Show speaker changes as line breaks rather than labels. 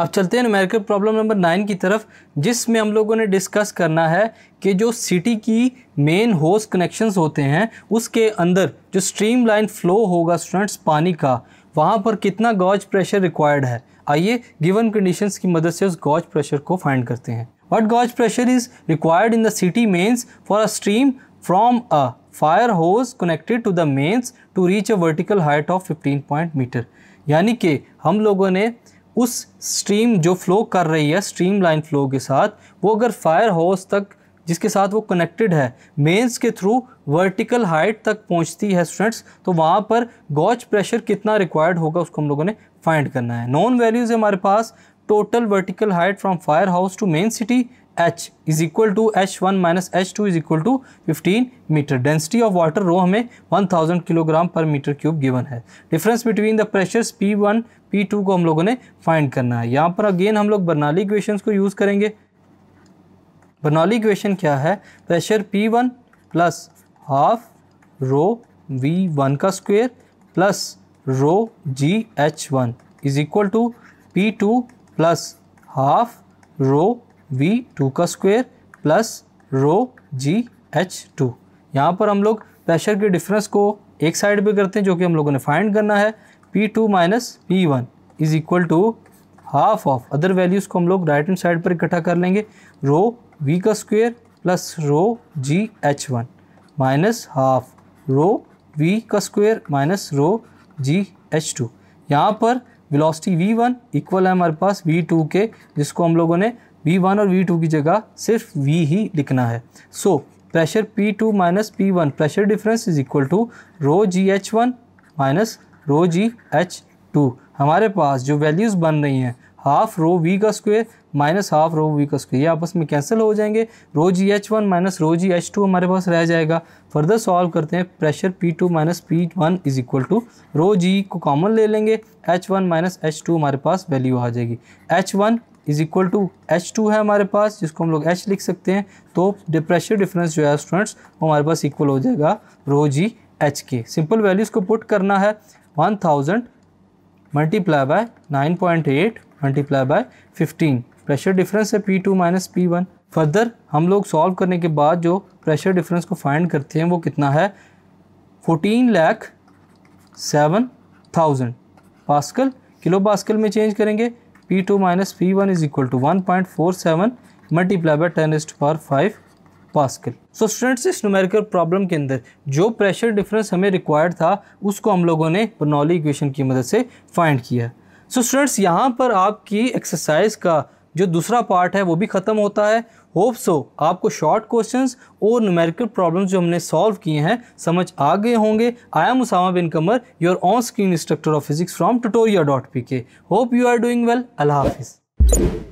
अब चलते हैं न्यूमेरिकल प्रॉब्लम नंबर 9 की तरफ, जिसमें हम लोगों ने डिस्कस करना है कि जो सिटी की मेन होस्ट कनेक्शंस होते हैं उसके अंदर जो स्ट्रीम लाइन फ्लो होगा स्टूडेंट्स पानी का, वहाँ पर कितना गॉज प्रेशर रिक्वायर्ड है। आइए गिवन कंडीशंस की मदद से उस गॉज प्रेशर को फाइंड करते हैं। What gauge pressure is required in the city mains for a stream from a fire hose connected to the mains to reach a vertical height of 15 metre. यानी कि हम लोगों ने उस स्ट्रीम जो फ्लो कर रही है स्ट्रीम लाइन फ्लो के साथ, वो अगर फायर होज तक जिसके साथ वो कनेक्टेड है मेंस के थ्रू वर्टिकल हाइट तक पहुंचती है स्टूडेंट्स, तो वहाँ पर गॉज प्रेशर कितना रिक्वायर्ड होगा उसको हम लोगों ने फाइंड करना है। नॉन वैल्यूज़ है हमारे पास, total vertical height from fire house to main city h is equal to h1 minus h2 is equal to 15 metre. Density of water rho हमें 1000 kilogram per metre cube given है। Difference between the pressures P1 P2 को हम लोगों ने find करना है। यहाँ पर अगेन हम लोग बर्नौली इक्वेशंस को यूज़ करेंगे। बर्नौली इक्वेशन क्या है, pressure P1 plus half rho V1 का square plus rho GH1 is equal to P2 plus half rho V2 का स्क्वायर प्लस रो GH2। यहाँ पर हम लोग प्रेशर के डिफरेंस को एक साइड पे करते हैं जो कि हम लोगों ने फाइंड करना है। P2 minus P1 is equal to half of other values को हम लोग राइट हैंड साइड पर इकट्ठा कर लेंगे, रो V का square plus rho GH1 minus half rho V का स्क्वायर माइनस रो GH2। यहाँ पर वेलोसिटी V1 इक्वल है हमारे पास V2 के, जिसको हम लोगों ने V1 और V2 की जगह सिर्फ V ही लिखना है। So pressure P2 minus P1 pressure difference is equal to rho GH1 minus rho GH2। हमारे पास जो वैल्यूज़ बन रही हैं हाफ रो V का square minus half rho V का स्क्वायर, ये आपस में कैंसिल हो जाएंगे। रो GH1 माइनस रो GH2 हमारे पास रह जाएगा। फर्दर सॉल्व करते हैं, pressure P2 minus P1 is equal to rho G को कॉमन ले लेंगे, H1 माइनस H2 हमारे पास वैल्यू आ जाएगी। H1 is equal to H2 है हमारे पास, जिसको हम लोग H लिख सकते हैं। तो प्रेशर डिफरेंस जो है स्टूडेंट्स वो हमारे पास इक्वल हो जाएगा रो GH के। सिंपल वैल्यूज़ को पुट करना है, 1000 multiply by 9.8 multiply by 15। Pressure difference है P2 माइनस P1। फर्दर हम लोग सॉल्व करने के बाद जो प्रेशर डिफरेंस को फाइंड करते हैं वो कितना है, 14,07,000 पास्कल। किलो पास्कल में चेंज करेंगे, P2 minus P1 is equal to 1.47 multiply by 10⁵ pascal. So students, इस न्यूमेरिकल प्रॉब्लम के अंदर जो प्रेशर डिफरेंस हमें रिक्वायर्ड था उसको हम लोगों ने बर्नौली इक्वेशन की मदद से फाइंड किया। सो स्टूडेंट्स, यहाँ पर आपकी एक्सरसाइज का जो दूसरा पार्ट है वो भी ख़त्म होता है। होप सो आपको शॉर्ट क्वेश्चंस और न्यूमेरिकल प्रॉब्लम्स जो हमने सॉल्व किए हैं समझ आ गए होंगे। I am Usama bin Qamar, your on screen instructor of physics from tutoria.pk। Hope you are doing well. अल्लाह हाफिज़।